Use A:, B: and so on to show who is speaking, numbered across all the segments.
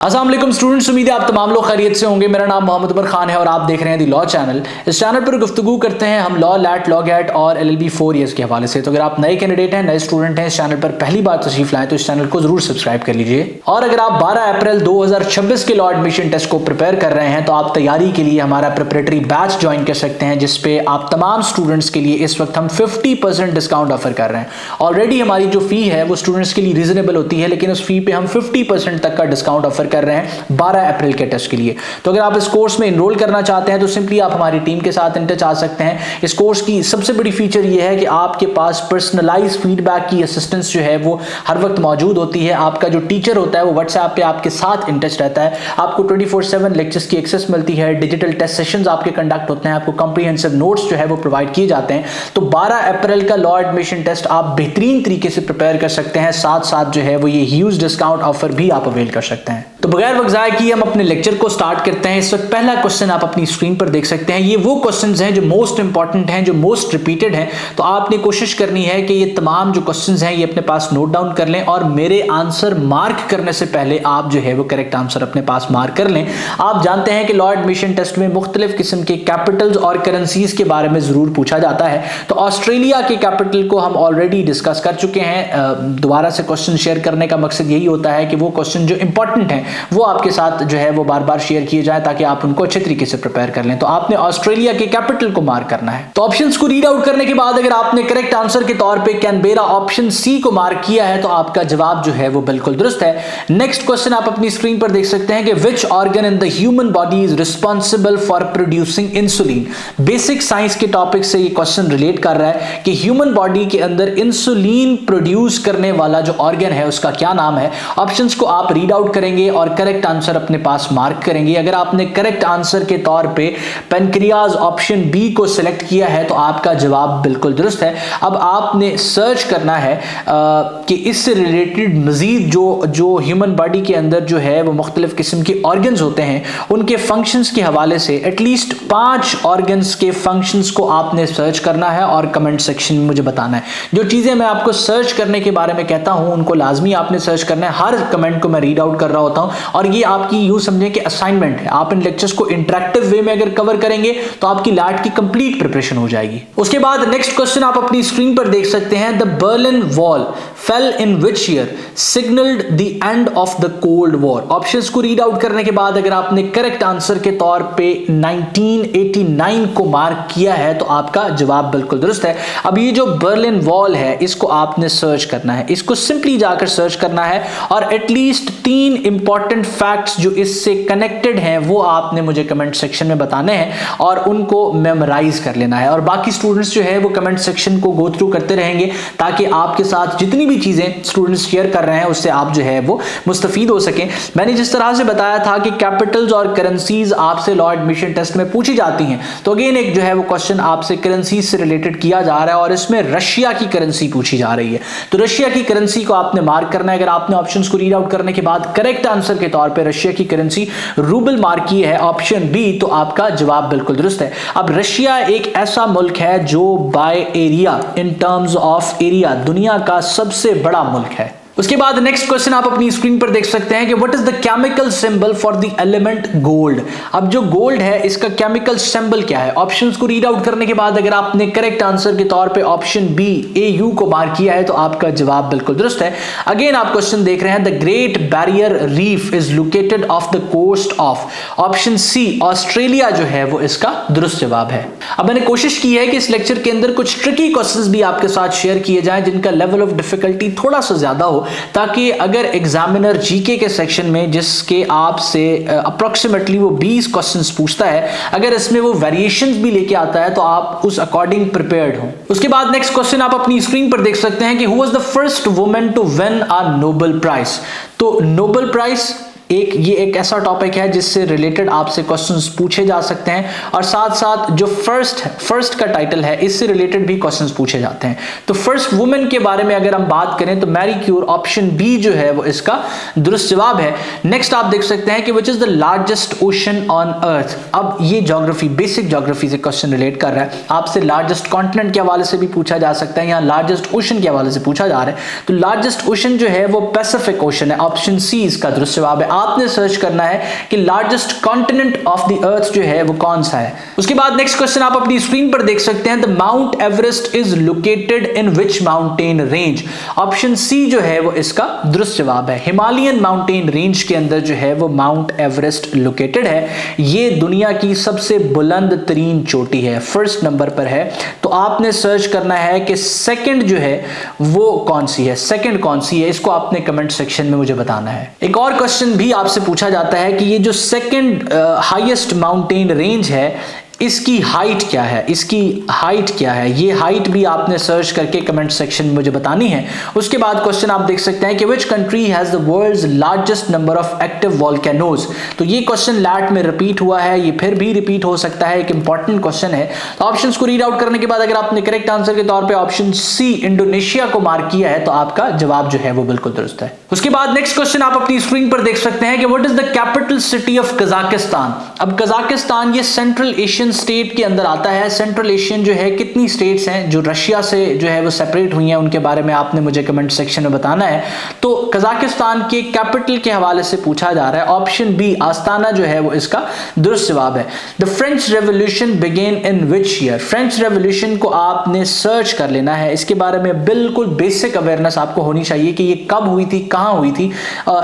A: अस्सलाम वालेकुम स्टूडेंट्स, उम्मीद है आप तमाम लोग खैरियत से होंगे। मेरा नाम मोहम्मद उमर खान है और आप देख रहे हैं दी लॉ चैनल। इस चैनल पर गुफ्तगू करते हैं हम लॉ, लैट, लॉ गैट और LLB 4 ईयर्स के हवाले से। तो अगर आप नए कैंडिडेट हैं, नए स्टूडेंट हैं, इस चैनल पर पहली बार तशरीफ लाएं तो इस चैनल को जरूर सब्सक्राइब कर लीजिए। और अगर आप 12 अप्रैल 2026 के लॉ एडमिशन टेस्ट को प्रिपेयर कर रहे हैं तो आप तैयारी के लिए हमारा प्रिपरेटरी बैच ज्वाइन कर सकते हैं, जिसपे आप तमाम स्टूडेंट्स के लिए इस वक्त हम 50% डिस्काउंट ऑफर कर रहे हैं। ऑलरेडी हमारी जो फी है वो स्टूडेंट्स के लिए रीजनेबल होती है, लेकिन उस फी पे हम 50% तक का डिस्काउंट ऑफर कर रहे हैं 12 अप्रैल के टेस्ट के लिए। तो अगर आप इस कोर्स में इनरोल करना चाहते हैं तो सिंपली आप हमारी टीम के साथ इन टच आ सकते हैं। इस कोर्स की सबसे बड़ी फीचर ये है कि आपके पास पर्सनलाइज फीडबैक की असिस्टेंस जो है वो हर वक्त मौजूद होती है। आपका जो टीचर होता है वो व्हाट्सएप पे आपके साथ इन टच रहता है। आपको 24/7 लेक्चर्स की एक्सेस मिलती है, डिजिटल टेस्ट सेशंस आपके कंडक्ट होते हैं, आपको कॉम्प्रिहेंसिव नोट्स जो है वो प्रोवाइड किए जाते हैं। तो 12 अप्रैल का लॉ एडमिशन टेस्ट आप बेहतरीन तरीके से प्रिपेयर कर सकते हैं। साथ साथ जो है वो ये ह्यूज डिस्काउंट ऑफर भी आप अवेल कर सकते हैं। तो बगैर वक्त ज़ाया किए हम अपने लेक्चर को स्टार्ट करते हैं। इस वक्त पहला क्वेश्चन आप अपनी स्क्रीन पर देख सकते हैं। ये वो क्वेश्चंस हैं जो मोस्ट इंपॉर्टेंट हैं, जो मोस्ट रिपीटेड हैं। तो आपने कोशिश करनी है कि ये तमाम जो क्वेश्चंस हैं ये अपने पास नोट डाउन कर लें और मेरे आंसर मार्क करने से पहले आप जो है वो करेक्ट आंसर अपने पास मार्क कर लें। आप जानते हैं कि लॉ एडमिशन टेस्ट में मुख्तलिफ किस्म के कैपिटल्स और करेंसीज के बारे में जरूर पूछा जाता है। तो ऑस्ट्रेलिया के कैपिटल को हम ऑलरेडी डिस्कस कर चुके हैं। दोबारा से क्वेश्चन शेयर करने का मकसद यही होता है कि वो क्वेश्चन जो इंपॉर्टेंट है वो आपके साथ जो है वो बार बार शेयर किए जाए ताकि आप उनको अच्छे तरीके से प्रिपेयर कर लें। तो आपने ऑस्ट्रेलिया के कैपिटल को मार्क करना है। तो ऑप्शंस को रीड आउट करने के बाद अगर आपने करेक्ट आंसर के तौर पे कैनबेरा ऑप्शन सी को मार्क किया है तो आपका जवाब जो है वो बिल्कुल दुरुस्त है। नेक्स्ट क्वेश्चन आप अपनी स्क्रीन पर देख सकते हैं कि which organ in the human body is responsible for producing insulin. Basic science के टॉपिक से ये क्वेश्चन रिलेट कर रहा है कि ह्यूमन बॉडी के अंदर इंसुलिन प्रोड्यूस करने वाला जो ऑर्गन है उसका क्या नाम है। ऑप्शंस को आप रीड आउट करेंगे और करेक्ट आंसर अपने पास मार्क करेंगे। अगर आपने करेक्ट आंसर के तौर पे पेनक्रियाज ऑप्शन बी को सिलेक्ट किया है तो आपका जवाब बिल्कुल दुरुस्त है। अब आपने सर्च करना है कि इससे रिलेटेड मजीद जो ह्यूमन बॉडी के अंदर जो है वो मुख्तलिफ किस्म के ऑर्गन्स होते हैं उनके फंक्शंस के हवाले से एटलीस्ट 5 ऑर्गन्स के फंक्शंस को आपने सर्च करना है और कमेंट सेक्शन में मुझे बताना है। जो चीजें मैं आपको सर्च करने के बारे में कहता हूं उनको लाजमी आपने सर्च करना है। हर कमेंट को मैं रीड आउट कर रहा होता हूं और ये आपकी यूं समझें कि असाइनमेंट है। आप इन लेक्चर्स को इंटरेक्टिव वे में अगर कवर करेंगे तो आपकी लैट की कंप्लीट प्रिपरेशन हो जाएगी। उसके बाद नेक्स्ट क्वेश्चन आप अपनी स्क्रीन पर देख सकते हैं। The Berlin wall fail in which year signalled the end of the cold war. Options को रीड आउट करने के बाद अगर आपने करेक्ट आंसर के तौर पे 1989 को मार्क किया है तो आपका जवाब बिल्कुल दुरुस्त है। अब ये जो बर्लिन वॉल है इसको आपने सर्च करना है। इसको सिंपली जाकर सर्च करना है और एटलीस्ट 3 इंपॉर्टेंट फैक्ट्स जो इससे कनेक्टेड हैं वो आपने मुझे कमेंट सेक्शन में बताने हैं और उनको मेमोराइज कर लेना है। और बाकी स्टूडेंट्स जो है वो कमेंट सेक्शन को गो थ्रू करते रहेंगे ताकि आपके साथ जितनी भी चीजें स्टूडेंट्स शेयर कर रहे हैं उससे आप जो है वो मुस्तफीद हो सकें। मैंने जिस तरह से बताया था कि कैपिटल्स और करेंसीज आपसे लॉ एडमिशन टेस्ट में पूछी जाती हैं, तो अगेन एक जो है वो क्वेश्चन आपसे करेंसीज से रिलेटेड किया जा रहा है और इसमें रशिया की करेंसी पूछी जा रही है। तो रशिया की करेंसी को आपने मार्क करना है। अगर आपने ऑप्शंस को रीड आउट करने के बाद करेक्ट आंसर के तौर पर रशिया की करेंसी रूबल मार्क की है ऑप्शन बी तो आपका जवाब बिल्कुल दुरुस्त है। अब रशिया एक ऐसा मुल्क है जो by area, in terms of area, दुनिया का सबसे बड़ा मुल्क है। उसके बाद नेक्स्ट क्वेश्चन आप अपनी स्क्रीन पर देख सकते हैं कि what is the chemical symbol for the element gold. अब जो गोल्ड है इसका केमिकल सिंबल क्या है। ऑप्शंस को रीड आउट करने के बाद अगर आपने करेक्ट आंसर के तौर पे ऑप्शन बी AU को मार्क किया है तो आपका जवाब बिल्कुल दुरुस्त है। अगेन आप क्वेश्चन देख रहे हैं the Great Barrier Reef is located off the coast of. Option C Australia जो है वो इसका दुरुस्त जवाब है। अब मैंने कोशिश की है कि इस लेक्चर के अंदर कुछ ट्रिकी क्वेश्चंस भी आपके साथ शेयर किए जाएं जिनका लेवल ऑफ डिफिकल्टी थोड़ा सा ज्यादा हो, ताकि अगर एग्जामिनर जीके के सेक्शन में जिसके आपसे अप्रोक्सीमेटली वो 20 क्वेश्चंस पूछता है, अगर इसमें वो वेरिएशंस भी लेके आता है तो आप उस अकॉर्डिंग प्रिपेयर्ड हो। उसके बाद नेक्स्ट क्वेश्चन आप अपनी स्क्रीन पर देख सकते हैं कि who was the first woman to win a Nobel prize. तो नोबेल प्राइज ये एक ऐसा टॉपिक है जिससे रिलेटेड आपसे क्वेश्चंस पूछे जा सकते हैं और साथ साथ जो फर्स्ट का टाइटल है इससे रिलेटेड भी क्वेश्चंस पूछे जाते हैं। तो फर्स्ट वुमेन के बारे में अगर हम बात करें तो मैरी क्यूर ऑप्शन बी जो है वो इसका दुरुस्त जवाब है। नेक्स्ट आप देख सकते हैं कि which is the largest ocean on earth. अब ये ज्योग्राफी, बेसिक ज्योग्राफी से क्वेश्चन रिलेट कर रहा है। आपसे लार्जेस्ट कॉन्टिनेंट के हवाले से भी पूछा जा सकता है या लार्जेस्ट ओशन के हवाले से पूछा जा रहा है। तो लार्जेस्ट ओशन जो है वो पैसिफिक ओशन है, ऑप्शन सी इसका दुरुस्त जवाब है। आपने सर्च करना है कि largest continent of the earth जो है वो कौन सा है। उसके बाद नेक्स्ट क्वेश्चन आप अपनी स्क्रीन पर देख सकते हैं, the Mount Everest is located in which mountain range. Option C जो है वो इसका दुरुस्त जवाब है। हिमालयन माउंटेन रेंज के अंदर जो है वो माउंट एवरेस्ट लोकेटेड है। ये दुनिया की सबसे बुलंद तरीन चोटी है, फर्स्ट नंबर पर है। तो आपने सर्च करना है कि सेकंड जो है वो कौन सी है, सेकंड कौन सी है, इसको आपने कमेंट सेक्शन में मुझे बताना है। एक और क्वेश्चन भी आपसे पूछा जाता है कि ये जो सेकंड हाईएस्ट माउंटेन रेंज है इसकी हाइट क्या है, इसकी हाइट क्या है, ये हाइट भी आपने सर्च करके कमेंट सेक्शन में मुझे बतानी है। उसके बाद क्वेश्चन आप देख सकते हैं कि which country has the world's largest number of active volcanoes. तो ये क्वेश्चन लैट में रिपीट हुआ है, ये फिर भी रिपीट हो सकता है, एक इंपॉर्टेंट क्वेश्चन है। तो ऑप्शंस को रीड आउट करने के बाद अगर आपने करेक्ट आंसर के तौर पे ऑप्शन सी इंडोनेशिया को मार्क किया है तो आपका जवाब जो है वो बिल्कुल दुरुस्त है। उसके बाद नेक्स्ट क्वेश्चन आप अपनी स्क्रीन पर देख सकते हैं कि what is the capital city of Kazakhstan. अब कजाकिस्तान ये सेंट्रल एशियन स्टेट के अंदर आता है। सेंट्रल एशियन जो है कितनी स्टेट्स हैं जो रशिया से जो है वो सेपरेट हुई हैं, उनके बारे में आपने मुझे कमेंट सेक्शन में बताना है। तो कजाकिस्तान के कैपिटल के हवाले से पूछा जा रहा है, ऑप्शन बी आस्ताना जो है वो इसका दुरुस्त जवाब है। The French revolution began in which year. French revolution को आपने सर्च कर लेना है, इसके बारे में बिल्कुल बेसिक अवेयरनेस आपको होनी चाहिए कि ये कब हुई थी, कहां हुई थी।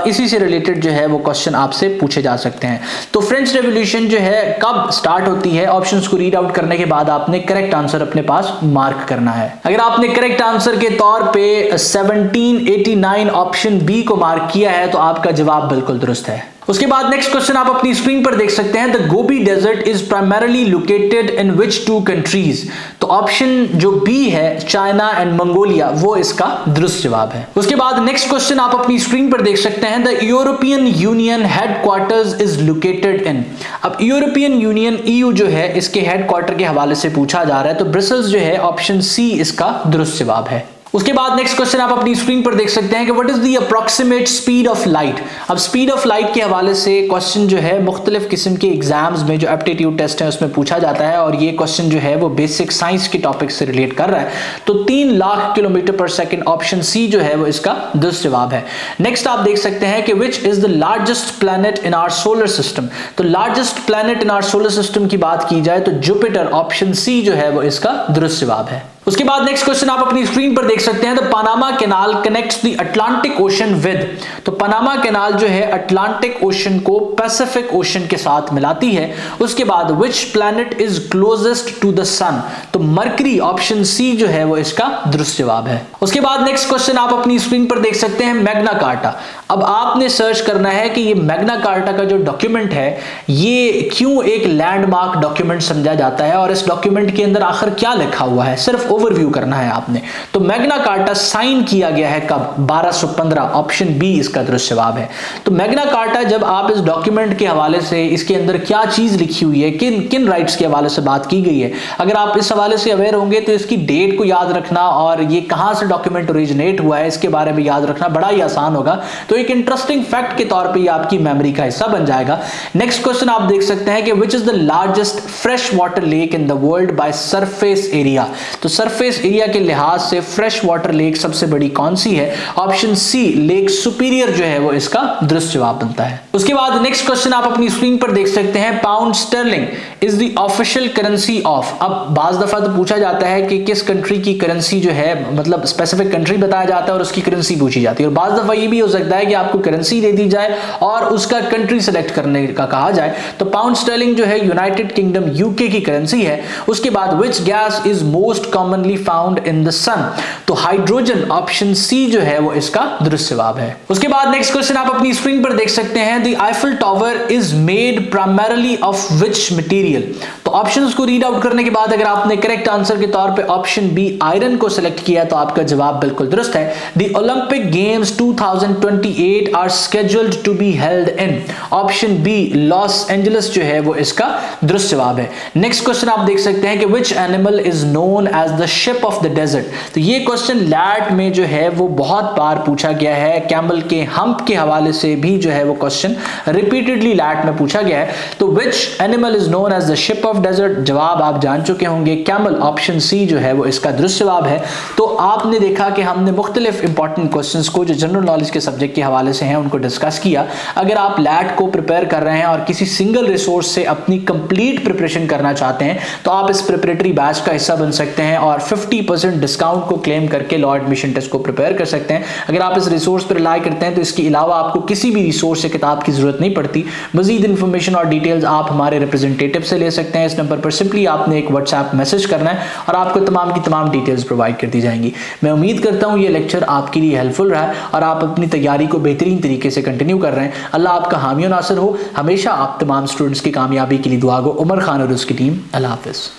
A: इसी से रिलेटेड जो है वो क्वेश्चन आपसे पूछे जा सकते हैं। तो फ्रेंच रेवोल्यूशन जो है कब स्टार्ट होती है, ऑप्शंस को रीड आउट करने के बाद आपने करेक्ट आंसर अपने पास मार्क करना है। अगर आपने करेक्ट आंसर के तौर पे 1789 ऑप्शन बी को मार्क किया है तो आपका जवाब बिल्कुल दुरुस्त है। उसके बाद नेक्स्ट क्वेश्चन आप अपनी स्क्रीन पर देख सकते हैं, the Gobi desert is primarily located in which two countries. तो ऑप्शन जो बी है चाइना एंड मंगोलिया वो इसका दुरुस्त जवाब है। उसके बाद नेक्स्ट क्वेश्चन आप अपनी स्क्रीन पर देख सकते हैं, the European union headquarters is located इन। अब यूरोपियन यूनियन ईयू जो है इसके हेडक्वार्टर के हवाले से पूछा जा रहा है, तो ब्रसेल्स जो है ऑप्शन सी इसका दुरुस्त जवाब है। उसके बाद नेक्स्ट क्वेश्चन आप अपनी स्क्रीन पर देख सकते हैं कि what is the approximate speed of light. अब स्पीड ऑफ लाइट के हवाले से क्वेश्चन जो है मुख्तलिफ किस्म के एग्जाम्स में जो एप्टीट्यूड टेस्ट है उसमें पूछा जाता है, और ये क्वेश्चन जो है वो बेसिक साइंस के टॉपिक से रिलेट कर रहा है। तो 3 लाख किलोमीटर पर सेकेंड ऑप्शन सी जो है वो इसका दुरुस्त जवाब है। नेक्स्ट आप देख सकते हैं कि which is the largest planet in our solar system. तो largest planet in our solar system की बात की जाए तो जुपिटर ऑप्शन सी जो है वो इसका दुरुस्त जवाब है। उसके बाद नेक्स्ट क्वेश्चन आप अपनी स्क्रीन पर देख सकते हैं, the Panama Canal connects the Atlantic Ocean with. तो पनामा कैनाल जो है अटलांटिक ओशन को पैसिफिक ओशन के साथ मिलाती है। उसके बाद which planet is closest to the sun. तो मरकरी ऑप्शन सी जो है वो इसका दुरुस्त जवाब है। उसके बाद नेक्स्ट क्वेश्चन आप अपनी स्क्रीन पर देख सकते हैं, मैग्ना कार्टा। अब आपने सर्च करना है कि ये मैग्ना कार्टा का जो डॉक्यूमेंट है ये क्यों एक लैंडमार्क डॉक्यूमेंट समझा जाता है और इस डॉक्यूमेंट के अंदर आखिर क्या लिखा हुआ है, सिर्फ ओवरव्यू करना है आपने। तो मैग्ना कार्टा साइन किया गया है कब, 1215 ऑप्शन बी इसका दुरुस्त जवाब है। तो मैग्ना कार्टा जब आप इस डॉक्यूमेंट के हवाले से इसके अंदर क्या चीज लिखी हुई है, किन किन राइट्स के हवाले से बात की गई है, अगर आप इस हवाले से अवेयर होंगे तो इसकी डेट को याद रखना और ये कहां से डॉक्यूमेंट ओरिजिनेट हुआ है इसके बारे में याद रखना बड़ा ही आसान होगा। तो एक इंटरेस्टिंग फैक्ट के तौर पे ये आपकी मेमोरी का हिस्सा बन जाएगा। नेक्स्ट क्वेश्चन आप देख सकते हैं कि which is the largest fresh water lake in the world by surface area. तो सरफेस एरिया के लिहाज से फ्रेश वाटर लेक सबसे बड़ी कौन सी है, ऑप्शन सी लेक सुपीरियर जो है वो इसका दुरुस्त जवाब बनता है। उसके बाद नेक्स्ट क्वेश्चन आप अपनी स्क्रीन पर देख सकते हैं, pound sterling is the official currency of. अब बाज दफा तो पूछा जाता है कि किस कंट्री की करेंसी जो है, मतलब स्पेसिफिक कंट्री बताया जाता है और उसकी करेंसी पूछी जाती है, और बाज दफा ये भी हो सकता है कि आपको करेंसी दे दी जाए और उसका कंट्री सेलेक्ट करने का कहा जाए। तो पाउंड स्टर्लिंग जो है यूनाइटेड किंगडम यूके की करेंसी है। उसके बाद which gas is most commonly found in the sun. तो हाइड्रोजन ऑप्शन सी जो है वो इसका दुरुस्त जवाब है। उसके बाद नेक्स्ट क्वेश्चन आप अपनी स्क्रीन पर देख सकते हैं, the Eiffel tower is made primarily of which material. तो ऑप्शंस को रीड आउट करने के बाद अगर आपने करेक्ट आंसर के तौर पे ऑप्शन बी आयरन को सिलेक्ट किया तो आपका जवाब बिल्कुल दुरुस्त है। The Olympic games 2028 are scheduled to be held in। Option B Los Angeles जो है वो इसका दुरुस्त जवाब है। नेक्स्ट क्वेश्चन आप देख सकते हैं कि which animal is known as the ship of the desert। तो ये क्वेश्चन लैट में जो है वो बहुत बार पूछा गया है, कैमल के हम्प के हवाले से भी जो है वो क्वेश्चन रिपीटेडली लैट में पूछा गया है। तो which animal is known as the ship of desert जवाब आप जान चुके होंगे। कैमल ऑप्शन सी जो है वो इसका दुरुस्त जवाब है। तो आपने देखा कि हमने मुख्तलिफ इंपॉर्टेंट क्वेश्चंस को जो जनरल नॉलेज के सब्जेक्ट के हवाले से हैं उनको डिस्कस किया। अगर आप लैट को प्रिपेयर कर रहे हैं और किसी सिंगल रिसोर्स से अपनी कंप्लीट प्रिपरेशन करना चाहते हैं तो आप इस प्रिपरेटरी बैच का हिस्सा बन सकते हैं और 50% डिस्काउंट को क्लेम करके लॉ एडमिशन टेस्ट को प्रिपेयर कर सकते हैं। अगर आप इस रिसोर्स पर रिलाई करते हैं तो इसके अलावा आपको किसी भी रिसोर्स से किताब की जरूरत नहीं पड़ती। मजीद इंफॉर्मेशन और डिटेल्स आप हमारे रिप्रेजेंटेटिव से ले सकते हैं। इस नंबर पर सिंपली आपने एक व्हाट्सएप मैसेज करना है और आपको तमाम की तमाम डिटेल्स प्रोवाइड कर दी जाएंगी। मैं उम्मीद करता हूं ये लेक्चर आपके लिए हेल्पफुल रहा और आप अपनी तैयारी को बेहतरीन तरीके से कंटिन्यू कर रहे हैं। अल्लाह आपका हामी और नासिर हो। हमेशा आप तमाम स्टूडेंट्स की कामयाबी के लिए दुआ गो। उमर खान और उसकी टीम। अल्लाह हाफिज।